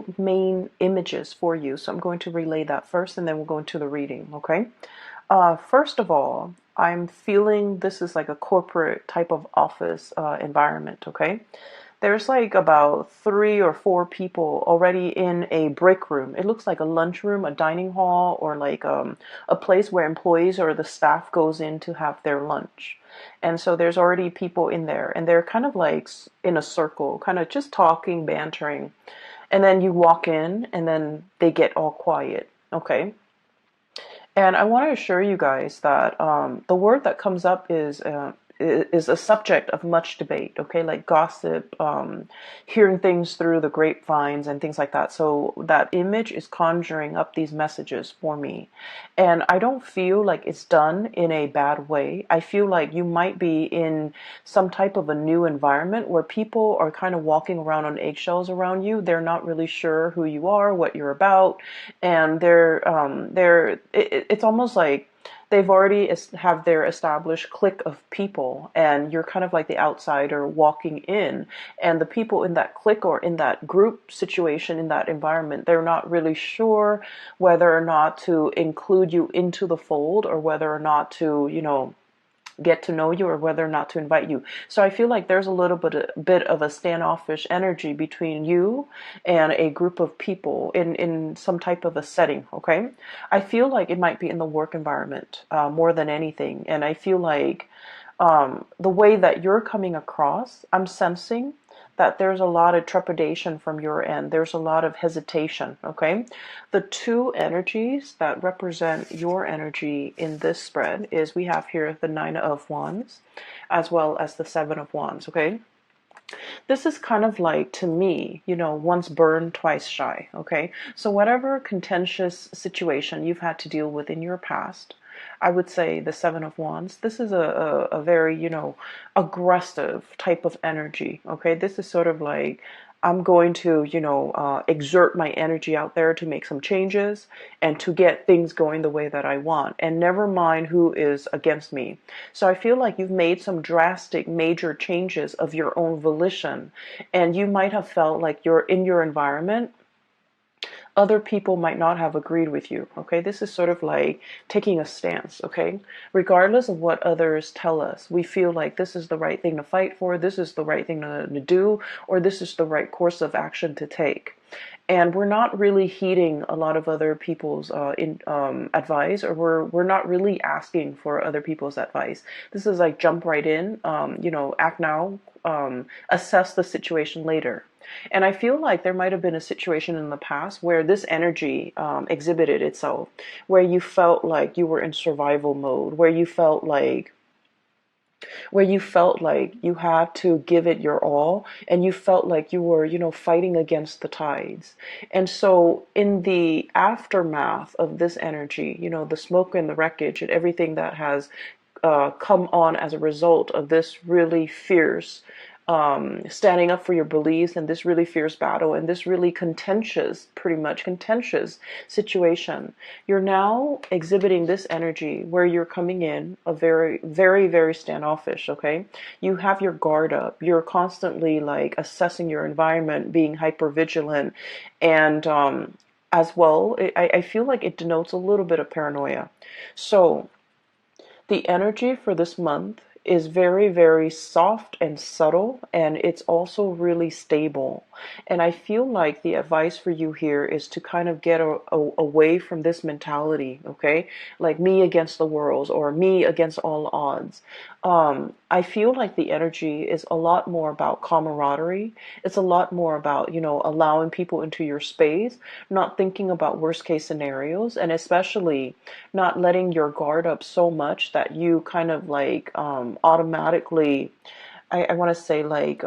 two main images for you. So I'm going to relay that first, and then we'll go into the reading, okay? First of all, I'm feeling this is like a corporate type of office environment, okay? There's like about 3 or 4 people already in a break room. It looks like a lunchroom, a dining hall, or like a place where employees or the staff goes in to have their lunch. And so there's already people in there, and they're kind of like in a circle, kind of just talking, bantering. And then you walk in, and then they get all quiet, okay? And I want to assure you guys that the word that comes up is a subject of much debate. Okay, like gossip, hearing things through the grapevines and things like that. So that image is conjuring up these messages for me, and I don't feel like it's done in a bad way. I feel like you might be in some type of a new environment where people are kind of walking around on eggshells around you. They're not really sure who you are, what you're about, and it's almost like they've already have their established clique of people, and you're kind of like the outsider walking in, and the people in that clique or in that group situation, in that environment, they're not really sure whether or not to include you into the fold, or whether or not to, get to know you, or whether or not to invite you. So I feel like there's a little bit of a standoffish energy between you and a group of people in some type of a setting, okay? I feel like it might be in the work environment more than anything. And I feel like the way that you're coming across, I'm sensing that there's a lot of trepidation from your end. There's a lot of hesitation, okay? The two energies that represent your energy in this spread is we have here the Nine of Wands as well as the Seven of Wands, okay? This is kind of like, to me, once burned, twice shy, okay? So whatever contentious situation you've had to deal with in your past, I would say the Seven of Wands, this is a very, aggressive type of energy, okay? This is sort of like, I'm going to, exert my energy out there to make some changes and to get things going the way that I want, and never mind who is against me. So I feel like you've made some drastic, major changes of your own volition, and you might have felt like you're in your environment, other people might not have agreed with you, okay? This is sort of like taking a stance, okay? Regardless of what others tell us, we feel like this is the right thing to fight for, this is the right thing to do, or this is the right course of action to take. And we're not really heeding a lot of other people's advice, or we're not really asking for other people's advice. This is like jump right in, act now, assess the situation later. And I feel like there might have been a situation in the past where this energy exhibited itself, where you felt like you were in survival mode, where you felt like you had to give it your all, and you felt like you were, fighting against the tides. And so in the aftermath of this energy, the smoke and the wreckage and everything that has come on as a result of this really fierce standing up for your beliefs, and this really fierce battle, and this really contentious, pretty much contentious situation, you're now exhibiting this energy where you're coming in a very, very, very standoffish, okay? You have your guard up. You're constantly like assessing your environment, being hyper vigilant, and as well, I feel like it denotes a little bit of paranoia. So the energy for this month is very, very soft and subtle, and it's also really stable. And I feel like the advice for you here is to kind of get away from this mentality, okay? Like me against the world, or me against all odds. I feel like the energy is a lot more about camaraderie. It's a lot more about, allowing people into your space, not thinking about worst case scenarios, and especially not letting your guard up so much that you kind of like automatically, I want to say like,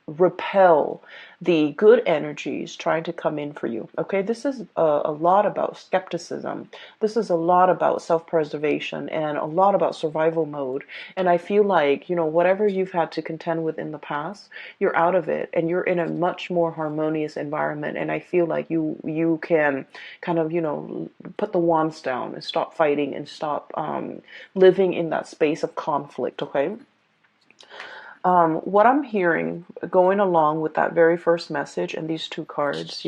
repel the good energies trying to come in for you. Okay, this is a lot about skepticism. This is a lot about self-preservation and a lot about survival mode. And I feel like, whatever you've had to contend with in the past, you're out of it and you're in a much more harmonious environment. And I feel like you can kind of, put the wands down and stop fighting and stop living in that space of conflict. Okay. What I'm hearing going along with that very first message and these two cards,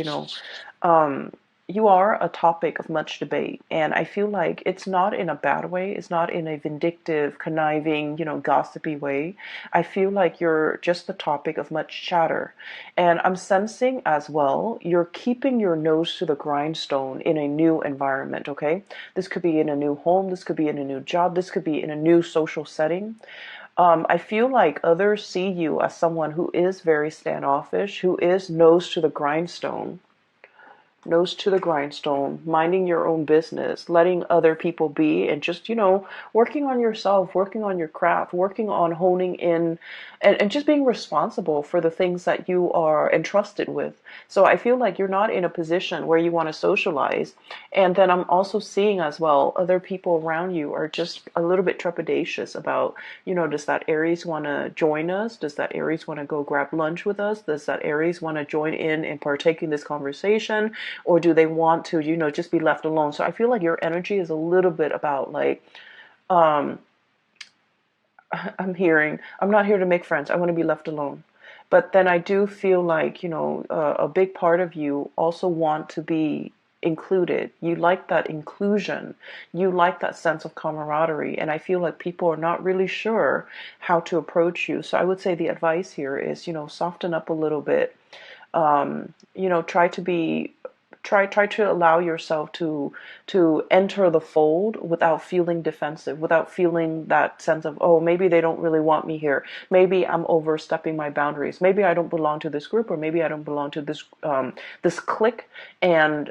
um, you are a topic of much debate. And I feel like it's not in a bad way. It's not in a vindictive, conniving, gossipy way. I feel like you're just the topic of much chatter. And I'm sensing as well, you're keeping your nose to the grindstone in a new environment, okay? This could be in a new home. This could be in a new job. This could be in a new social setting. I feel like others see you as someone who is very standoffish, who is nose to the grindstone, minding your own business, letting other people be, and just, working on yourself, working on your craft, working on honing in, and just being responsible for the things that you are entrusted with. So I feel like you're not in a position where you want to socialize. And then I'm also seeing as well, other people around you are just a little bit trepidatious about, does that Aries want to join us? Does that Aries want to go grab lunch with us? Does that Aries want to join in and partake in this conversation? Or do they want to, just be left alone? So I feel like your energy is a little bit about like, um, I'm not here to make friends. I want to be left alone. But then I do feel like, a big part of you also want to be included. You like that inclusion. You like that sense of camaraderie. And I feel like people are not really sure how to approach you. So I would say the advice here is, soften up a little bit. Try to be try to allow yourself to enter the fold without feeling defensive, without feeling that sense of, oh, maybe they don't really want me here, maybe I'm overstepping my boundaries, maybe I don't belong to this group, or maybe I don't belong to this clique. And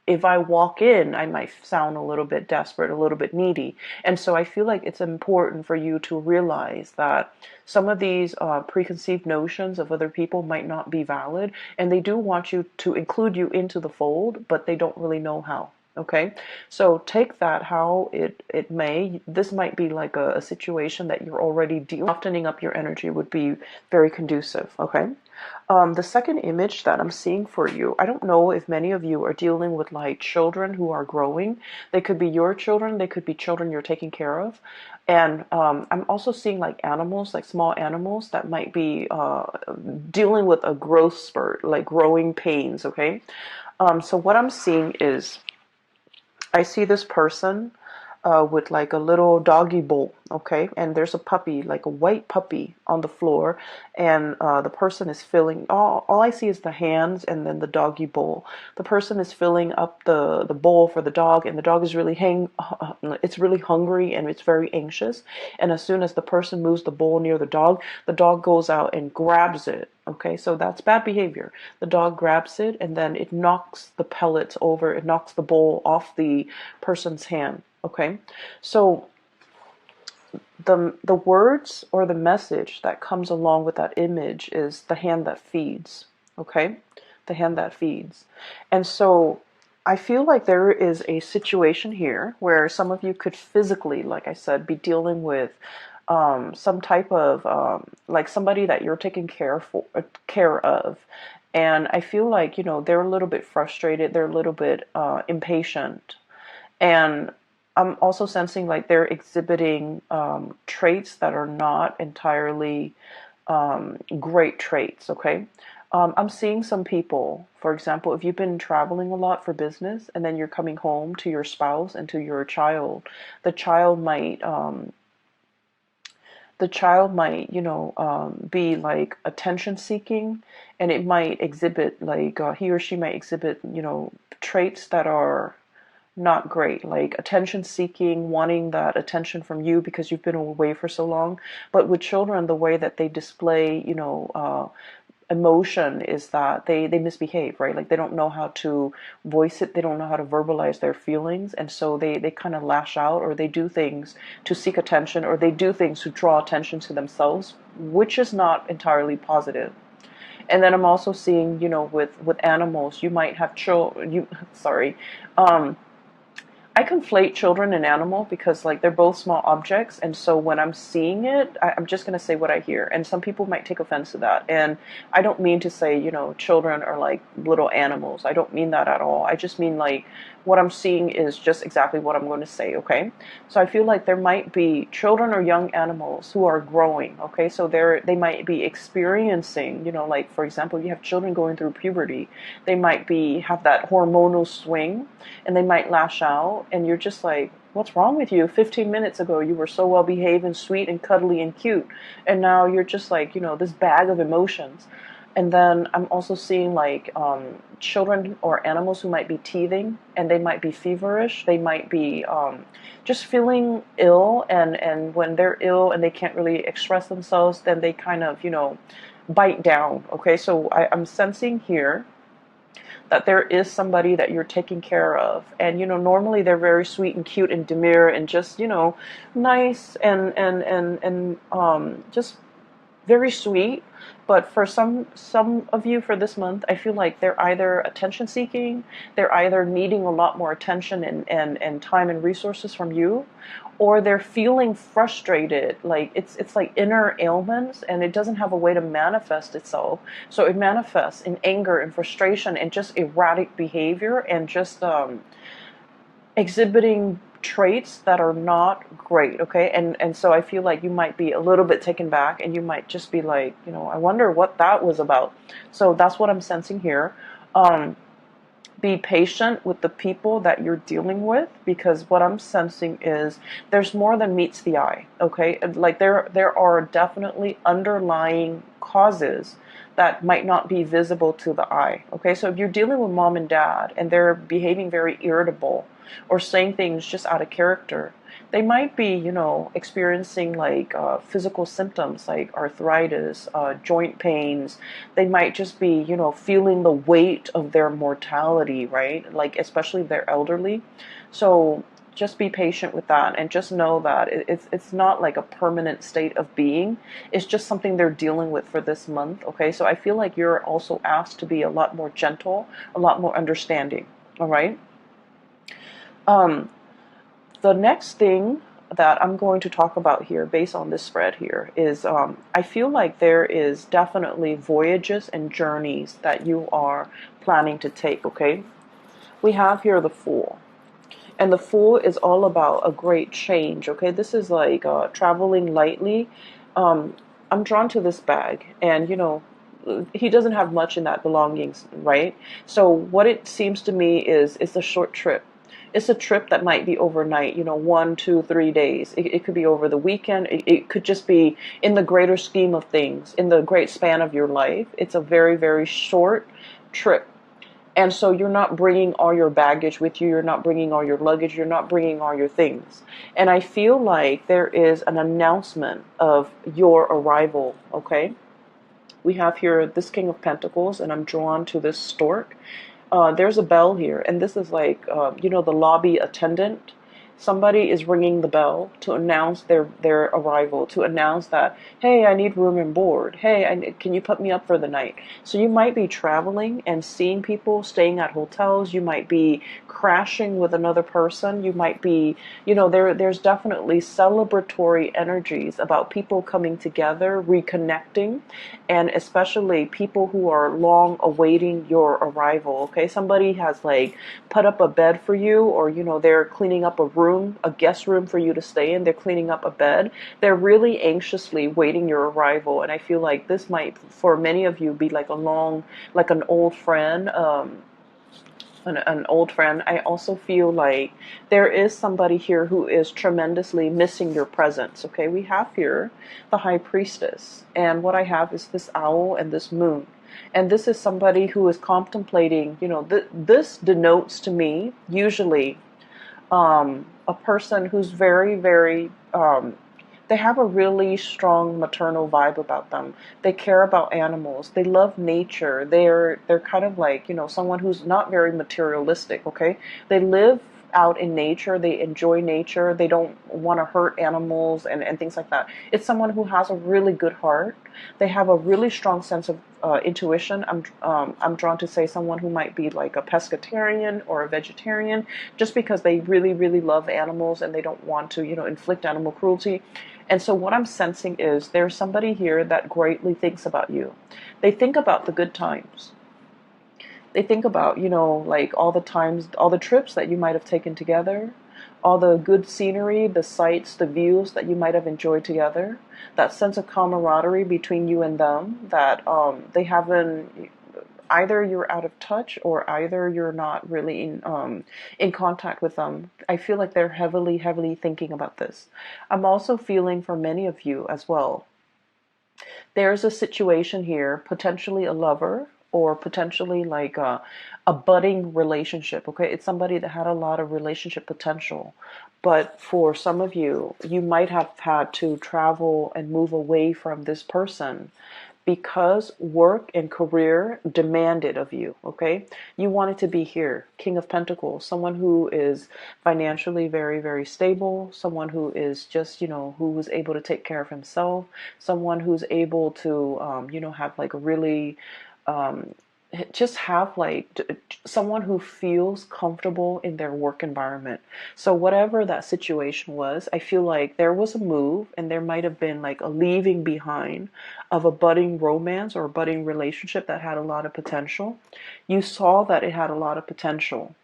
if I walk in, I might sound a little bit desperate, a little bit needy. And so I feel like it's important for you to realize that some of these preconceived notions of other people might not be valid, and they do want you to include you into the fold, but they don't really know how. Okay, so take that how it may. This might be like a situation that you're already dealing. Softening up your energy would be very conducive. Okay. The second image that I'm seeing for you, I don't know if many of you are dealing with like children who are growing. They could be your children, they could be children you're taking care of. And I'm also seeing like animals, like small animals that might be dealing with a growth spurt, like growing pains, okay? So what I'm seeing is I see this person with like a little doggy bowl, okay? And there's a puppy, like a white puppy on the floor, and the person is filling, all I see is the hands and then the doggy bowl. The person is filling up the bowl for the dog, and the dog is it's really hungry and it's very anxious. And as soon as the person moves the bowl near the dog goes out and grabs it. Okay, so that's bad behavior. The dog grabs it and then it knocks the pellets over, it knocks the bowl off the person's hand. Okay, so the words or the message that comes along with that image is the hand that feeds. Okay, the hand that feeds. And so I feel like there is a situation here where some of you could physically, like I said, be dealing with some type of like somebody that you're taking care of. And I feel like, they're a little bit frustrated, they're a little bit impatient. And I'm also sensing like they're exhibiting traits that are not entirely great traits, okay? I'm seeing some people, for example, if you've been traveling a lot for business and then you're coming home to your spouse and to your child, the child might be like attention seeking, and it might exhibit like he or she might exhibit, traits that are not great, like attention seeking, wanting that attention from you because you've been away for so long. But with children, the way that they display, emotion is that they misbehave, right? Like they don't know how to voice it, they don't know how to verbalize their feelings, and so they kind of lash out, or they do things to seek attention, or they do things to draw attention to themselves, which is not entirely positive. And then I'm also seeing, with animals, you might have children, sorry, um I conflate children and animal because like they're both small objects, and so when I'm seeing it, I'm just gonna say what I hear, and some people might take offense to that. And I don't mean to say, children are like little animals. I don't mean that at all. I just mean like what I'm seeing is just exactly what I'm going to say. Okay, so I feel like there might be children or young animals who are growing. Okay, so they might be experiencing, like for example, you have children going through puberty. They might be have that hormonal swing, and they might lash out, and you're just like, what's wrong with you? 15 minutes ago you were so well behaved and sweet and cuddly and cute, and now you're just like, this bag of emotions. And then I'm also seeing like children or animals who might be teething, and they might be feverish. They might be just feeling ill, and when they're ill and they can't really express themselves, then they kind of bite down. Okay, so I'm sensing here that there is somebody that you're taking care of, and normally they're very sweet and cute and demure and just nice and just very sweet. But for some of you for this month, I feel like they're either attention seeking, they're either needing a lot more attention and time and resources from you, or they're feeling frustrated. Like it's like inner ailments, and it doesn't have a way to manifest itself. So it manifests in anger and frustration and just erratic behavior, and just exhibiting traits that are not great. Okay, and so I feel like you might be a little bit taken back, and you might just be like, I wonder what that was about. So that's what I'm sensing here. Be patient with the people that you're dealing with, because what I'm sensing is there's more than meets the eye. Okay, like there are definitely underlying causes that might not be visible to the eye. Okay, so if you're dealing with mom and dad and they're behaving very irritable or saying things just out of character, they might be, experiencing like physical symptoms like arthritis, joint pains. They might just be, feeling the weight of their mortality, right? Like, especially if they're elderly. So just be patient with that, and just know that it's not like a permanent state of being. It's just something they're dealing with for this month. Okay, so I feel like you're also asked to be a lot more gentle, a lot more understanding. All right. Um, the next thing that I'm going to talk about here, based on this spread here, is I feel like there is definitely voyages and journeys that you are planning to take. Okay, we have here the Fool. And the Fool is all about a great change. Okay, this is like traveling lightly. Um, I'm drawn to this bag, and he doesn't have much in that belongings, right? So what it seems to me is it's a short trip. It's a trip that might be overnight, 1, 2, 3 days. It could be over the weekend. It could just be in the greater scheme of things, in the great span of your life. It's a very, very short trip. And so you're not bringing all your baggage with you. You're not bringing all your luggage. You're not bringing all your things. And I feel like there is an announcement of your arrival, okay? We have here this King of Pentacles, and I'm drawn to this stork. There's a bell here, and this is like, the lobby attendant. Somebody is ringing the bell to announce their arrival, to announce that, hey, I need room and board. Hey, can you put me up for the night? So you might be traveling and seeing people staying at hotels. You might be crashing with another person. You might be, there's definitely celebratory energies about people coming together, reconnecting, and especially people who are long awaiting your arrival. Okay, somebody has like put up a bed for you, or they're cleaning up a room, a guest room for you to stay in. They're cleaning up a bed. They're really anxiously waiting your arrival, and I feel like this might, for many of you, be like like an old friend. An old friend. I also feel like there is somebody here who is tremendously missing your presence. Okay, we have here the High Priestess, and what I have is this owl and this moon. And this is somebody who is contemplating, this denotes to me usually a person who's very, very, they have a really strong maternal vibe about them. They care about animals. They love nature. They're kind of like, someone who's not very materialistic, okay? They live out in nature. They enjoy nature. They don't want to hurt animals and things like that. It's someone who has a really good heart. They have a really strong sense of intuition. I'm drawn to say someone who might be like a pescatarian or a vegetarian, just because they really, really love animals and they don't want to, inflict animal cruelty. And so what I'm sensing is there's somebody here that greatly thinks about you. They think about the good times. They think about, like all the times, all the trips that you might have taken together, all the good scenery, the sights, the views that you might have enjoyed together, that sense of camaraderie between you and them that they haven't, either you're out of touch or either you're not really in contact with them. I feel like they're heavily, heavily thinking about this. I'm also feeling for many of you as well, there's a situation here, potentially a lover or potentially like a budding relationship. Okay, it's somebody that had a lot of relationship potential, but for some of you, you might have had to travel and move away from this person because work and career demanded of you. Okay, you wanted to be here. King of Pentacles, someone who is financially very, very stable, someone who is just, who was able to take care of himself, someone who's able to have like a really um, just have like someone who feels comfortable in their work environment. So whatever that situation was, I feel like there was a move and there might have been like a leaving behind of a budding romance or a budding relationship that had a lot of potential. You saw that it had a lot of potential,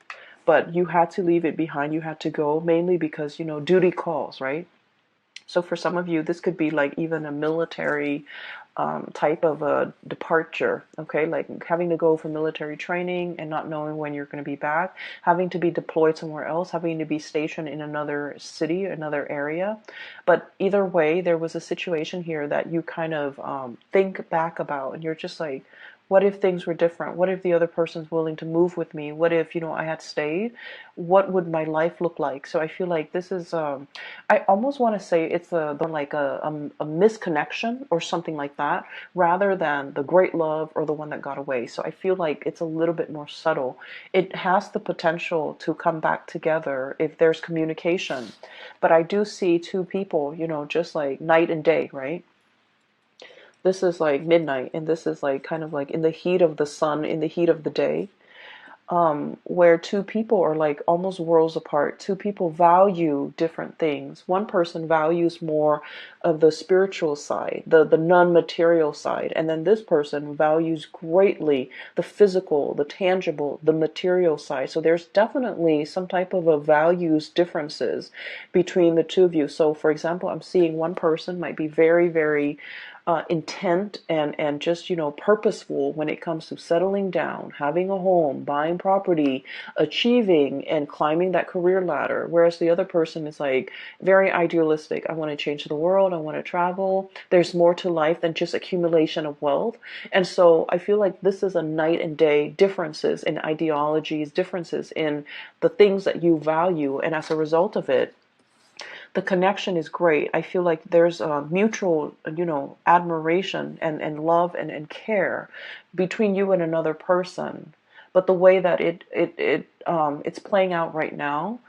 but you had to leave it behind. You had to go mainly because, duty calls, right? So for some of you, this could be like even a military type of a departure, okay? Like having to go for military training and not knowing when you're going to be back, having to be deployed somewhere else, having to be stationed in another city, another area. But either way, there was a situation here that you kind of think back about, and you're just like, what if things were different? What if the other person's willing to move with me? What if, I had stayed? What would my life look like? So I feel like this is, I almost want to say it's like a misconnection or something like that, rather than the great love or the one that got away. So I feel like it's a little bit more subtle. It has the potential to come back together if there's communication. But I do see two people, just like night and day, right? This is like midnight, and this is like kind of like in the heat of the sun, in the heat of the day, where two people are like almost worlds apart. Two people value different things. One person values more of the spiritual side, the non-material side, and then this person values greatly the physical, the tangible, the material side. So there's definitely some type of a values differences between the two of you. So for example, I'm seeing one person might be very, very intent and just purposeful when it comes to settling down, having a home, buying property, achieving and climbing that career ladder, whereas the other person is like very idealistic. I want to change the world, I want to travel, there's more to life than just accumulation of wealth. And so I feel like this is a night and day differences in ideologies, differences in the things that you value, and as a result of it, the connection is great. I feel like there's a mutual, admiration and love and care between you and another person. But the way that it's playing out right now,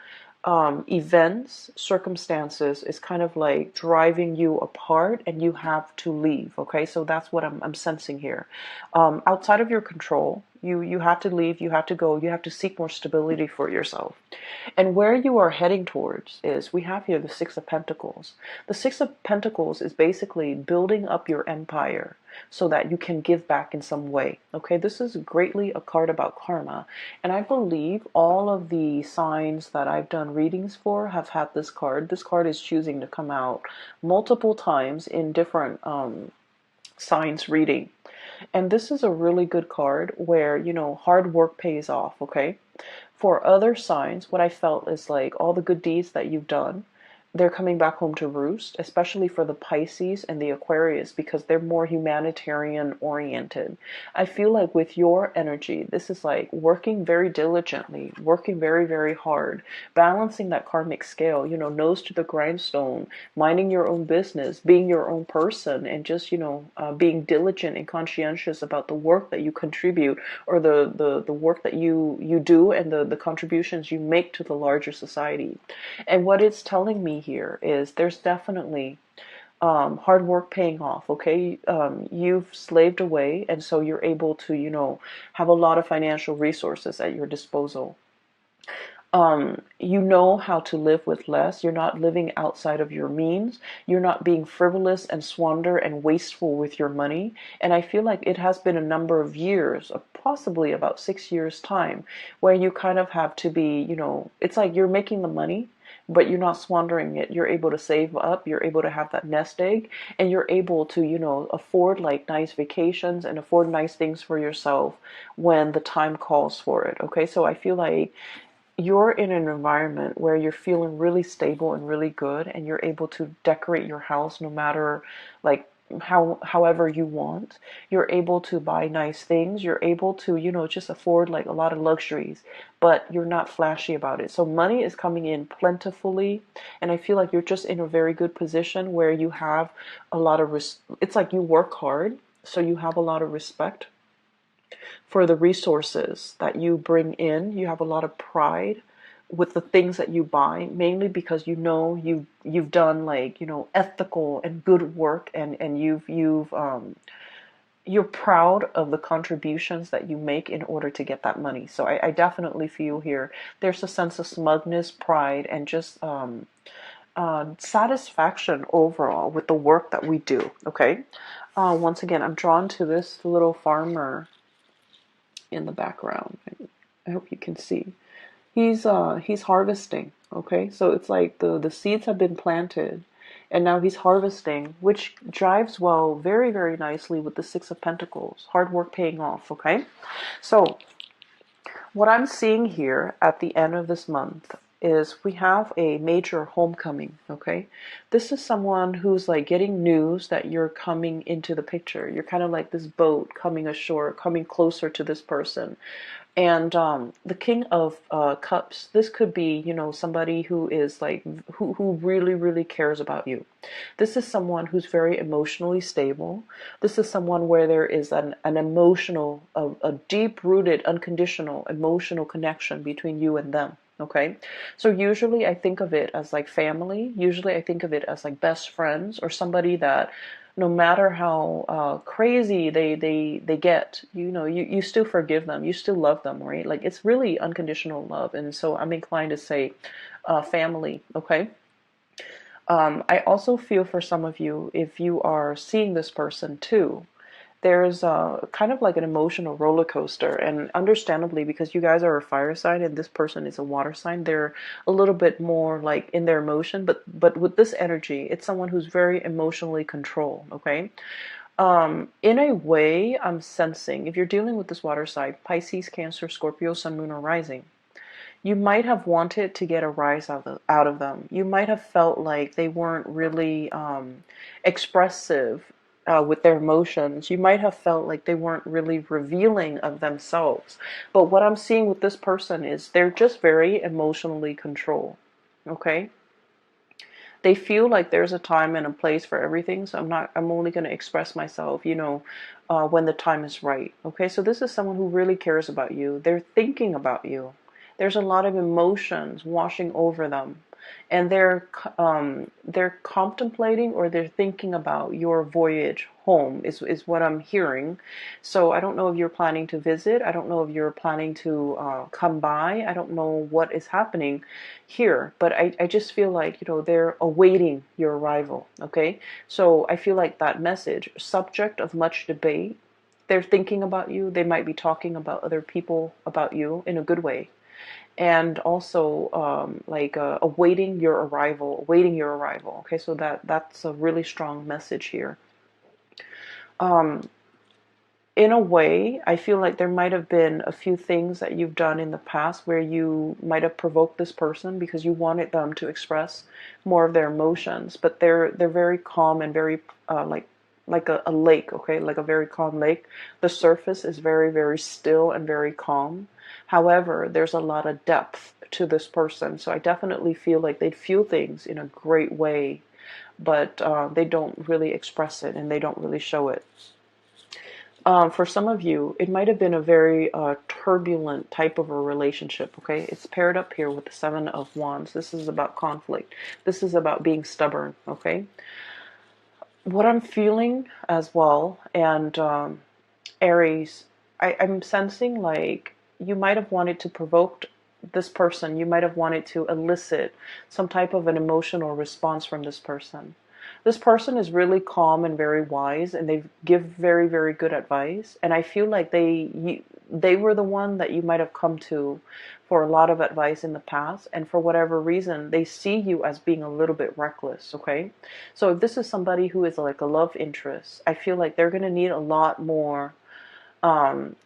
events, circumstances is kind of like driving you apart, and you have to leave. Okay, so that's what I'm sensing here. Outside of your control, you have to leave. You have to go. You have to seek more stability for yourself. And where you are heading towards is, we have here the Six of Pentacles. The Six of Pentacles is basically building up your empire so that you can give back in some way. Okay, this is greatly a card about karma. And I believe all of the signs that I've done readings for have had this card. This card is choosing to come out multiple times in different signs reading. And this is a really good card where, hard work pays off, okay? For other signs, what I felt is like all the good deeds that you've done, they're coming back home to roost, especially for the Pisces and the Aquarius, because they're more humanitarian oriented. I feel like with your energy, this is like working very diligently, working very, very hard, balancing that karmic scale, nose to the grindstone, minding your own business, being your own person, and just, being diligent and conscientious about the work that you contribute, or the work that you do, and the contributions you make to the larger society. And what it's telling me here is there's definitely hard work paying off. Okay, you've slaved away, and so you're able to, have a lot of financial resources at your disposal. You know how to live with less. You're not living outside of your means. You're not being frivolous and squander and wasteful with your money. And I feel like it has been a number of years, possibly about 6 years time, where you kind of have to be, it's like you're making the money, but you're not squandering it. You're able to save up. You're able to have that nest egg, and you're able to, afford like nice vacations and afford nice things for yourself when the time calls for it. Okay, so I feel like you're in an environment where you're feeling really stable and really good, and you're able to decorate your house no matter like however you want. You're able to buy nice things. You're able to, just afford like a lot of luxuries, but you're not flashy about it. So money is coming in plentifully, and I feel like you're just in a very good position where you have a lot of it's like you work hard, so you have a lot of respect for the resources that you bring in. You have a lot of pride with the things that you buy, mainly because you've done like, ethical and good work, and you're proud of the contributions that you make in order to get that money. So I definitely feel here there's a sense of smugness, pride, and just satisfaction overall with the work that we do. Okay. Once again, I'm drawn to this little farmer in the background. I hope you can see. He's harvesting. Okay, so it's like the seeds have been planted, and now he's harvesting, which drives well very, very nicely with the Six of Pentacles. Hard work paying off. Okay, so what I'm seeing here at the end of this month is we have a major homecoming. Okay, this is someone who's like getting news that you're coming into the picture. You're kind of like this boat coming ashore, coming closer to this person. And the King of Cups, this could be, somebody who is like, who really, really cares about you. This is someone who's very emotionally stable. This is someone where there is an emotional, a deep-rooted, unconditional emotional connection between you and them. Okay, so usually I think of it as like family. Usually I think of it as like best friends, or somebody that no matter how crazy they get, you still forgive them, you still love them, right? Like it's really unconditional love, and so I'm inclined to say family. Okay. I also feel for some of you, if you are seeing this person too, there's kind of like an emotional roller coaster, and understandably, because you guys are a fire sign and this person is a water sign, they're a little bit more like in their emotion, but with this energy, it's someone who's very emotionally controlled. Okay, in a way, I'm sensing if you're dealing with this water sign, Pisces, Cancer, Scorpio, Sun, Moon, or Rising, you might have wanted to get a rise out of them. You might have felt like they weren't really expressive with their emotions. You might have felt like they weren't really revealing of themselves. But what I'm seeing with this person is they're just very emotionally controlled. Okay? They feel like there's a time and a place for everything, so I'm only going to express myself, when the time is right. Okay? So this is someone who really cares about you. They're thinking about you. There's a lot of emotions washing over them, and they're contemplating, or they're thinking about your voyage home is what I'm hearing. So I don't know if you're planning to visit. I don't know if you're planning to come by. I don't know what is happening here, but I just feel like, they're awaiting your arrival. Okay, so I feel like that message, subject of much debate. They're thinking about you. They might be talking about other people about you in a good way, and also awaiting your arrival. Okay, so that's a really strong message here. Um, in a way, I feel like there might have been a few things that you've done in the past where you might have provoked this person because you wanted them to express more of their emotions, but they're very calm and very like a lake, okay, like a very calm lake. The surface is very, very still and very calm. However, there's a lot of depth to this person, so I definitely feel like they'd feel things in a great way, but they don't really express it and they don't really show it. For some of you, it might have been a very turbulent type of a relationship, okay? It's paired up here with the Seven of Wands. This is about conflict. This is about being stubborn, okay? What I'm feeling as well, and Aries, I'm sensing like you might have wanted to provoke this person. You might have wanted to elicit some type of an emotional response from this person. This person is really calm and very wise, and they give very, very good advice. And I feel like they were the one that you might have come to for a lot of advice in the past. And for whatever reason, they see you as being a little bit reckless. Okay, so if this is somebody who is like a love interest, I feel like they're going to need a lot more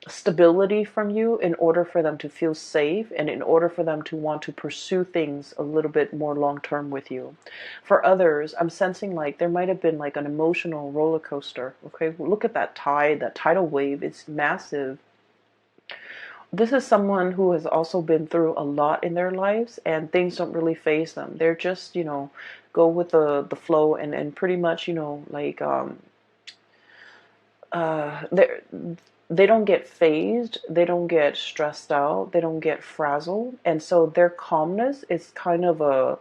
stability from you in order for them to feel safe and in order for them to want to pursue things a little bit more long term with you. For others, I'm sensing like there might have been like an emotional roller coaster. Okay, look at that tide, that tidal wave. It's massive. This is someone who has also been through a lot in their lives and things don't really faze them. They're just, go with the flow and pretty much, like they don't get phased, they don't get stressed out, they don't get frazzled, and so their calmness is kind of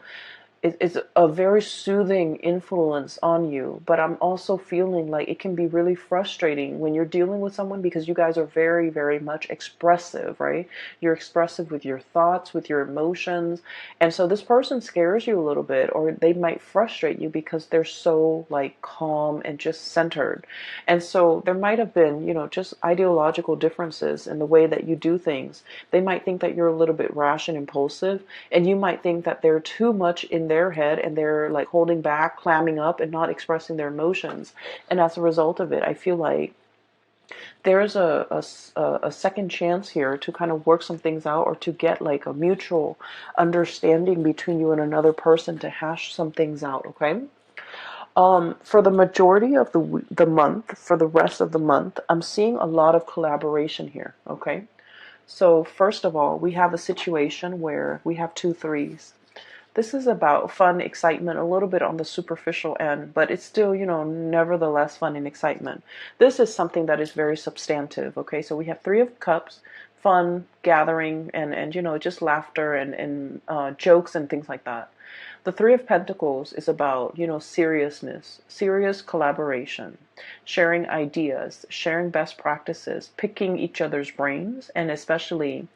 is a very soothing influence on you. But I'm also feeling like it can be really frustrating when you're dealing with someone because you guys are very, very much expressive, right? You're expressive with your thoughts, with your emotions. And so this person scares you a little bit, or they might frustrate you because they're so like calm and just centered. And so there might have been, just ideological differences in the way that you do things. They might think that you're a little bit rash and impulsive, and you might think that they're too much in their head and they're like holding back, clamming up, and not expressing their emotions. And as a result of it, I feel like there's a second chance here to kind of work some things out or to get like a mutual understanding between you and another person to hash some things out, okay? For the majority of the month, for the rest of the month, I'm seeing a lot of collaboration here, okay? So first of all, we have a situation where we have two threes. This is about fun, excitement, a little bit on the superficial end, but it's still, nevertheless fun and excitement. This is something that is very substantive, okay? So we have Three of Cups, fun, gathering, and just laughter and jokes and things like that. The Three of Pentacles is about, seriousness, serious collaboration, sharing ideas, sharing best practices, picking each other's brains, and especially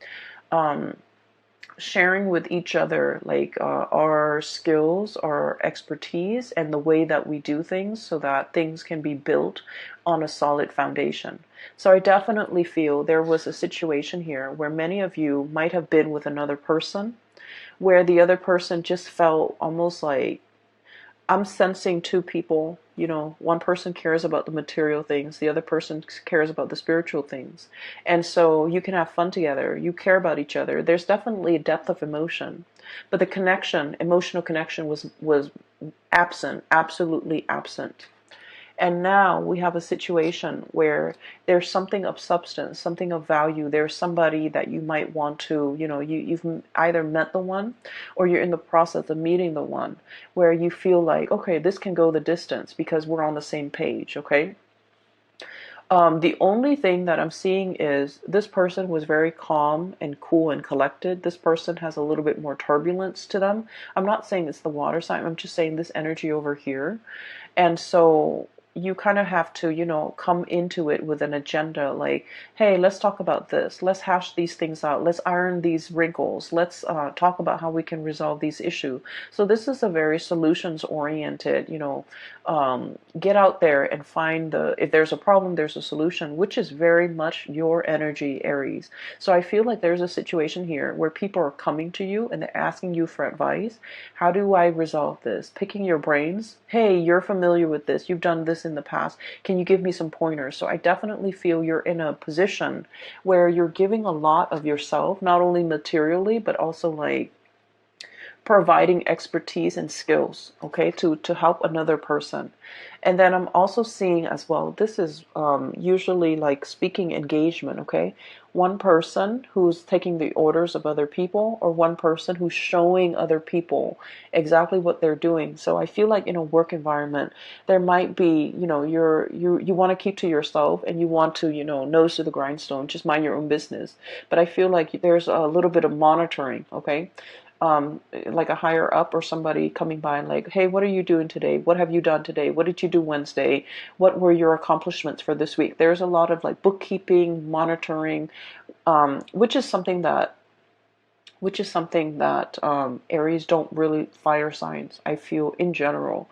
sharing with each other like our skills, our expertise, and the way that we do things so that things can be built on a solid foundation. So I definitely feel there was a situation here where many of you might have been with another person where the other person just felt almost like I'm sensing two people, one person cares about the material things, the other person cares about the spiritual things. And so you can have fun together, you care about each other. There's definitely a depth of emotion, but the connection, emotional connection was absent, absolutely absent. And now we have a situation where there's something of substance, something of value. There's somebody that you might want to, you've either met the one or you're in the process of meeting the one where you feel like, okay, this can go the distance because we're on the same page, okay? The only thing that I'm seeing is this person was very calm and cool and collected. This person has a little bit more turbulence to them. I'm not saying it's the water sign. I'm just saying this energy over here. And so you kind of have to, come into it with an agenda like, hey, let's talk about this. Let's hash these things out. Let's iron these wrinkles. Let's talk about how we can resolve these issues. So this is a very solutions oriented, get out there and find if there's a problem, there's a solution, which is very much your energy, Aries. So I feel like there's a situation here where people are coming to you and they're asking you for advice. How do I resolve this? Picking your brains. Hey, you're familiar with this. You've done this this in the past? Can you give me some pointers? So I definitely feel you're in a position where you're giving a lot of yourself, not only materially, but also like providing expertise and skills, okay, to help another person. And then I'm also seeing as well, this is usually like speaking engagement, okay, one person who's taking the orders of other people, or one person who's showing other people exactly what they're doing. So I feel like in a work environment there might be, you want to keep to yourself, and you want to, nose to the grindstone, just mind your own business. But I feel like there's a little bit of monitoring, okay, like a higher up or somebody coming by and like, hey, what are you doing today? What have you done today? What did you do Wednesday? What were your accomplishments for this week? There's a lot of like bookkeeping, monitoring, which is something that Aries don't really, fire signs, I feel in general,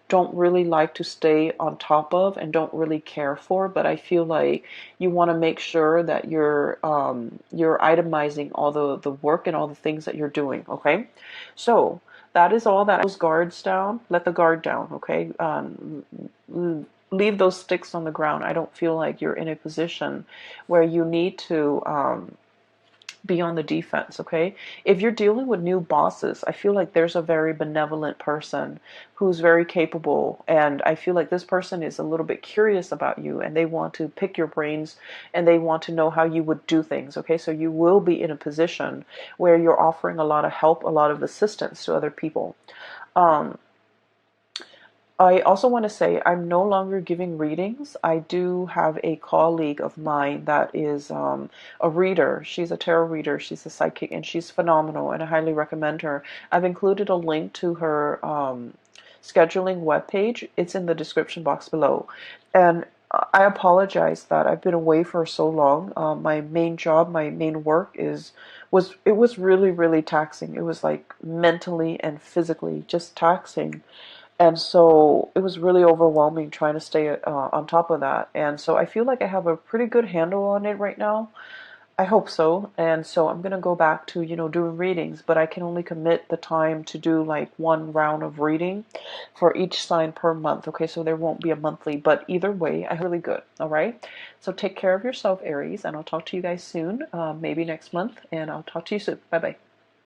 don't really like to stay on top of and don't really care for. But I feel like you want to make sure that you're itemizing all the work and all the things that you're doing. Okay, so that is all that. Those guards down. Let the guard down. Okay. Leave those sticks on the ground. I don't feel like you're in a position where you need to be on the defense, okay? If you're dealing with new bosses, I feel like there's a very benevolent person who's very capable, and I feel like this person is a little bit curious about you, and they want to pick your brains, and they want to know how you would do things, okay? So you will be in a position where you're offering a lot of help, a lot of assistance to other people. Um, I also want to say I'm no longer giving readings. I do have a colleague of mine that is a reader. She's a tarot reader. She's a psychic, and she's phenomenal, and I highly recommend her. I've included a link to her scheduling webpage. It's in the description box below. And I apologize that I've been away for so long. My main job, my main work was really, really taxing. It was like mentally and physically just taxing. And so it was really overwhelming trying to stay on top of that. And so I feel like I have a pretty good handle on it right now. I hope so. And so I'm going to go back to, doing readings, but I can only commit the time to do like one round of reading for each sign per month. Okay, so there won't be a monthly, but either way, I'm really good. All right. So take care of yourself, Aries, and I'll talk to you guys soon, maybe next month, and I'll talk to you soon. Bye bye.